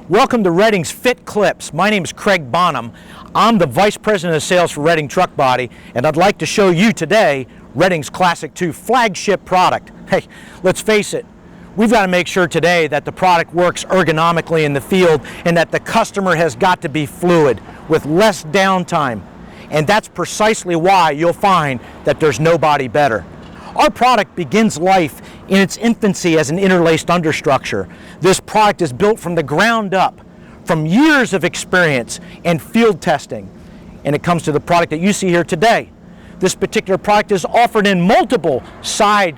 Welcome to Redding's Fit Clips. My name is Craig Bonham. I'm the Vice President of Sales for Redding Truck Body, and I'd like to show you today Redding's Classic 2 flagship product. Hey, let's face it, we've got to make sure today that the product works ergonomically in the field and that the customer has got to be fluid with less downtime. And that's precisely why you'll find that there's nobody better. Our product begins life in its infancy as an interlaced understructure. This product is built from the ground up, from years of experience and field testing. And it comes to the product that you see here today. This particular product is offered in multiple side,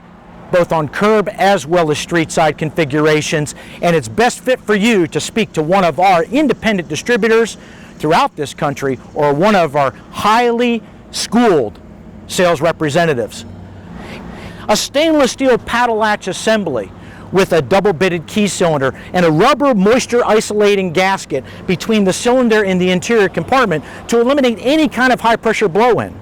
both on curb as well as street side configurations, and it's best fit for you to speak to one of our independent distributors throughout this country or one of our highly schooled sales representatives. A stainless steel paddle latch assembly with a double-bitted key cylinder and a rubber moisture isolating gasket between the cylinder and the interior compartment to eliminate any kind of high pressure blow-in.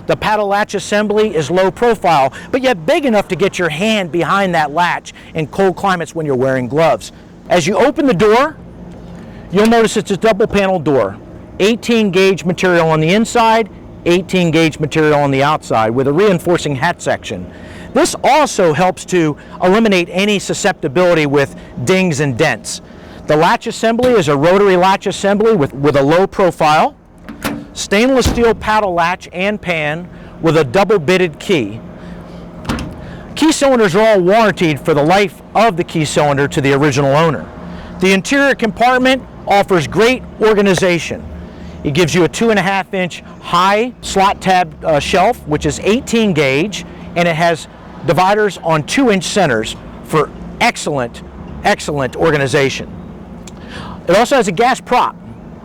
The paddle latch assembly is low profile, but yet big enough to get your hand behind that latch in cold climates when you're wearing gloves. As you open the door, you'll notice it's a double panel door. 18 gauge material on the inside, 18 gauge material on the outside with a reinforcing hat section. This also helps to eliminate any susceptibility with dings and dents. The latch assembly is a rotary latch assembly with a low profile, stainless steel paddle latch and pan with a double bitted key. Key cylinders are all warranted for the life of the key cylinder to the original owner. The interior compartment offers great organization. It gives you a 2.5-inch high slot tab shelf, which is 18 gauge, and it has dividers on 2-inch centers for excellent organization. It also has a gas prop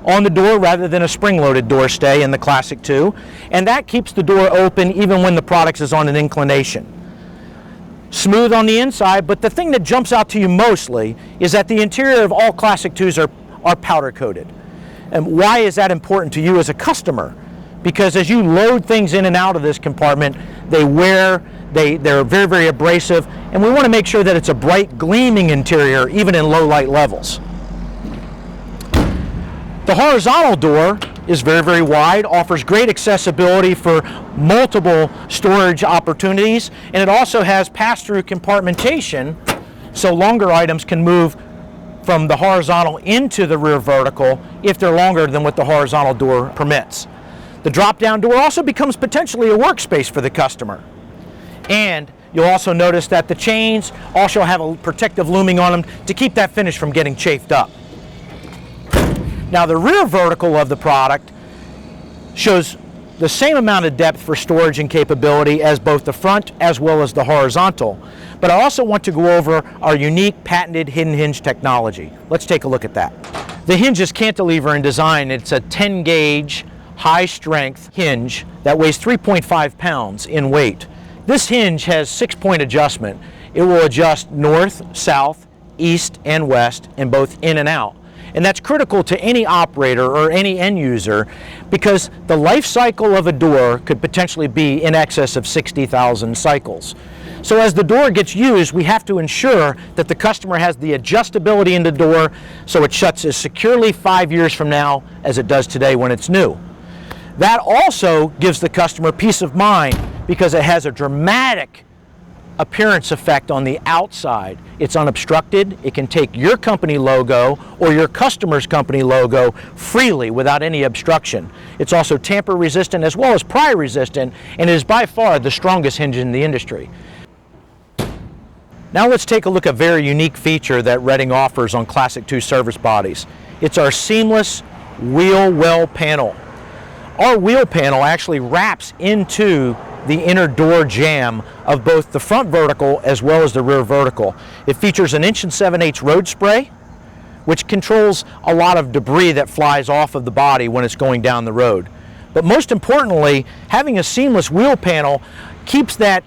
on the door rather than a spring-loaded door stay in the Classic 2, and that keeps the door open even when the product is on an inclination. Smooth on the inside, but the thing that jumps out to you mostly is that the interior of all Classic 2s are powder coated. And why is that important to you as a customer? Because as you load things in and out of this compartment, they wear, they're very, very abrasive, and we want to make sure that it's a bright, gleaming interior, even in low light levels. The horizontal door is very, very wide, offers great accessibility for multiple storage opportunities, and it also has pass-through compartmentation, so longer items can move from the horizontal into the rear vertical if they're longer than what the horizontal door permits. The drop-down door also becomes potentially a workspace for the customer. And you'll also notice that the chains also have a protective looming on them to keep that finish from getting chafed up. Now the rear vertical of the product shows the same amount of depth for storage and capability as both the front as well as the horizontal. But I also want to go over our unique patented hidden hinge technology. Let's take a look at that. The hinge is cantilever in design. It's a 10 gauge high strength hinge that weighs 3.5 pounds in weight. This hinge has 6-point adjustment. It will adjust north, south, east, and west, and both in and out. And that's critical to any operator or any end user because the life cycle of a door could potentially be in excess of 60,000 cycles. So as the door gets used, we have to ensure that the customer has the adjustability in the door so it shuts as securely 5 years from now as it does today when it's new. That also gives the customer peace of mind because it has a dramatic appearance effect on the outside. It's unobstructed. It can take your company logo or your customer's company logo freely without any obstruction. It's also tamper resistant as well as pry resistant, and it is by far the strongest hinge in the industry. Now let's take a look at a very unique feature that Redding offers on Classic 2 service bodies. It's our seamless wheel well panel. Our wheel panel actually wraps into the inner door jamb of both the front vertical as well as the rear vertical. It features an 1 7/8" road spray, which controls a lot of debris that flies off of the body when it's going down the road. But most importantly, having a seamless wheel panel keeps that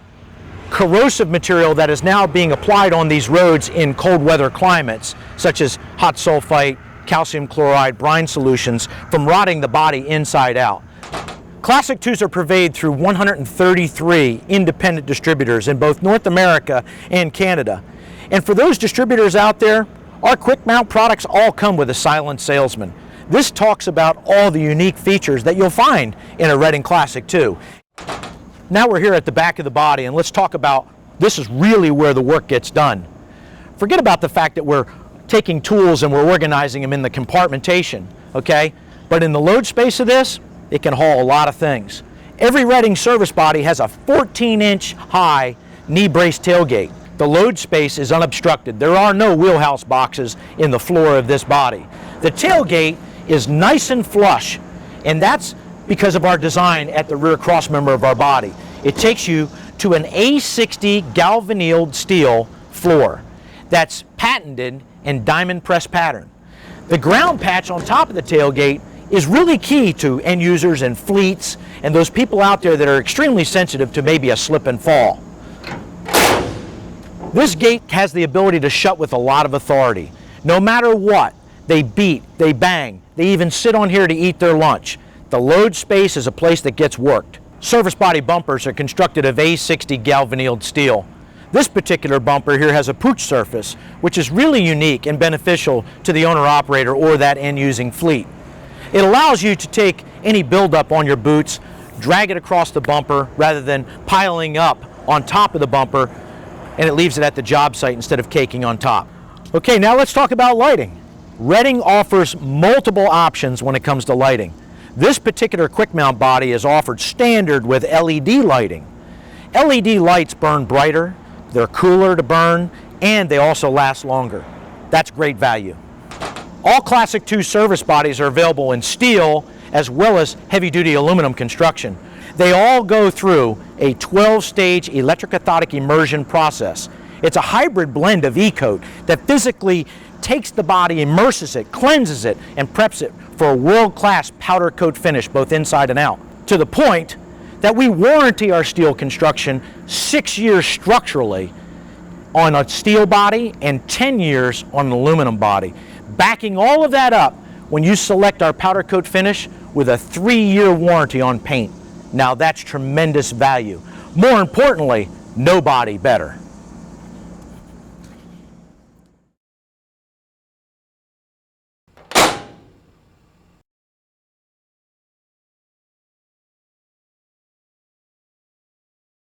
corrosive material that is now being applied on these roads in cold weather climates, such as hot sulfite, calcium chloride, brine solutions, from rotting the body inside out. Classic 2s are purveyed through 133 independent distributors in both North America and Canada. And for those distributors out there, Our quick mount products all come with a silent salesman. This talks about all the unique features that you'll find in a Redding Classic 2. Now we're here at the back of the body, and let's talk about, this is really where the work gets done. Forget about the fact that we're taking tools and we're organizing them in the compartmentation, okay? But in the load space of this, it can haul a lot of things. Every Redding service body has a 14-inch high knee brace tailgate. The load space is unobstructed. There are no wheelhouse boxes in the floor of this body. The tailgate is nice and flush, and that's because of our design at the rear cross member of our body. It takes you to an A60 galvanized steel floor that's patented in diamond press pattern. The ground patch on top of the tailgate is really key to end users and fleets and those people out there that are extremely sensitive to maybe a slip and fall. This gate has the ability to shut with a lot of authority. No matter what, they beat, they bang, they even sit on here to eat their lunch. The load space is a place that gets worked. Service body bumpers are constructed of A60 galvanized steel. This particular bumper here has a pooch surface, which is really unique and beneficial to the owner-operator or that end-using fleet. It allows you to take any buildup on your boots, drag it across the bumper rather than piling up on top of the bumper, and it leaves it at the job site instead of caking on top. Okay, now let's talk about lighting. Redding offers multiple options when it comes to lighting. This particular quick mount body is offered standard with LED lighting. LED lights burn brighter, they're cooler to burn, and they also last longer. That's great value. All Classic 2 service bodies are available in steel as well as heavy-duty aluminum construction. They all go through a 12-stage electric cathodic immersion process. It's a hybrid blend of E-coat that physically takes the body, immerses it, cleanses it, and preps it for a world-class powder coat finish both inside and out. To the point that we warranty our steel construction 6 years structurally on a steel body and 10 years on an aluminum body. Backing all of that up when you select our powder coat finish with a 3-year warranty on paint. Now that's tremendous value. More importantly, nobody better.